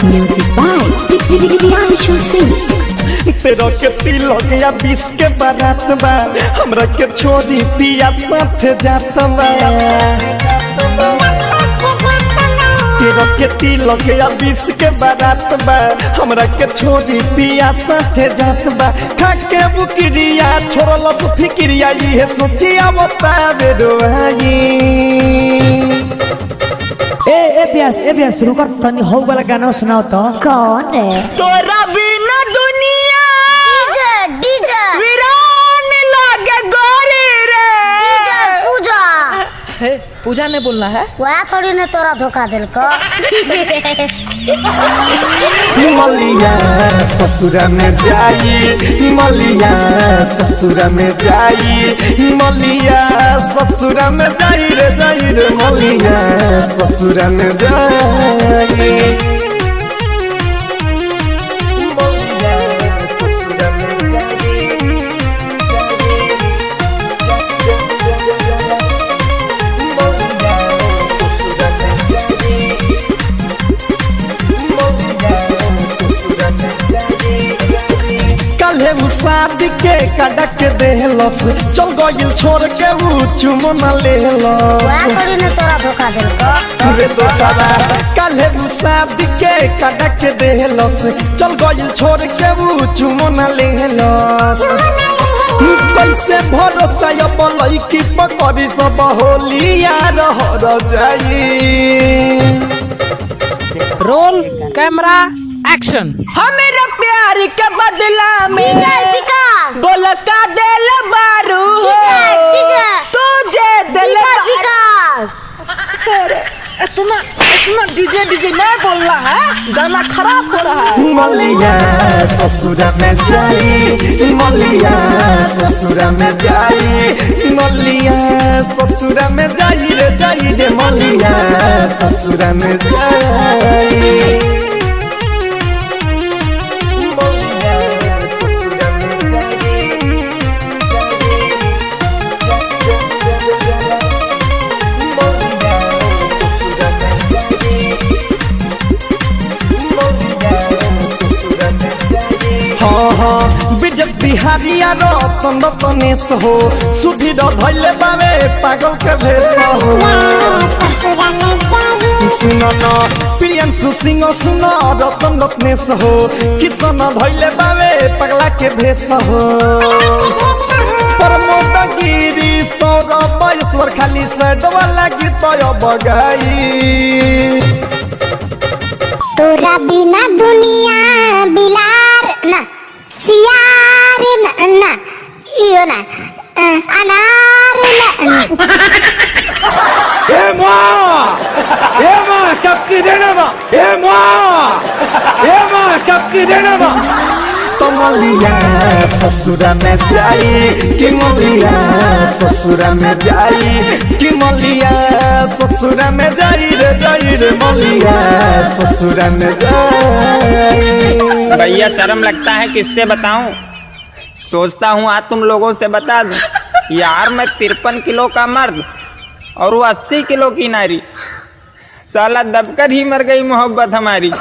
Music by Priyanshu Singh. तेरा के तिलक या 20 के बारात बा हमरा के छोड़ी पिया साथ जात बा। तेरा के तिलक या 20 के बारात बा हमरा के छोड़ी पिया साथ जात बा। खाके बुकिरिया छोड़ल सो फिकिरिया ये सोचिया बतावे रोई। ए बियास शुरू कर तनी हो वाला गाना सुनाओ तो। कौन है? तोरा बिना दुनिया डीजे वीरान लागे गोरी रे। पूजा पूजा ने बोलना है। वह छोड़ी ने तोरा धोखा दिल को। मलिया ससुरा में जाई मलिया ससुरा में जाई मलिया ससुरा में जाई रे मलिया ससुरा में जाई। शादी के कड़क देहलस चल गइल छोड़ के ऊ चुमन लेलस। वह छोड़ी ने तोरा धोखा दिल को। रे दोस्तरा काल्हे ऊ शादी के कड़क देहलस चल गइल छोड़ के ऊ चुमन लेलस। कैसे भरोसा अब लइकी पकड़ी सब होलिया रह जाई। Roll camera action. हमेरा प्यार के बदला में बोल का दिल बारू तुझे दिल विकास। इतना डीजे नहीं बोलना है, गाना खराब हो रहा है। मलिया ससुरा में जाई मलिया ससुरा में जाई मलिया ससुरा में जाई रे मलिया ससुरा में जाई। बिजस बिहारिया रतन रतनेश हो सुधीर धैले बावे पागल के भेष हो। सुन न प्रियंशु सिंह सुन रतन रत्नेश हो किशन धैले बावे पगला के भेष हो। प्रमोद गिरी सौरभ ईश्वर खाली सैड वाला गीत बगाई। तोरा बिना दुनिया बिलार ना सियार ना इयो ना अनार ना। ए माँ शक्ति देना माँ शक्ति देना माँ। तो मलिया ससुरा में जाई कि मलिया ससुरा में जाई कि मलिया ससुरा में जाई रे मलिया ससुरा में जाई। भैया शर्म लगता है किससे बताऊं, सोचता हूँ आज तुम लोगों से बता दूं। यार मैं 53 किलो का मर्द और वो 80 किलो की नारी, साला दबकर ही मर गई मोहब्बत हमारी।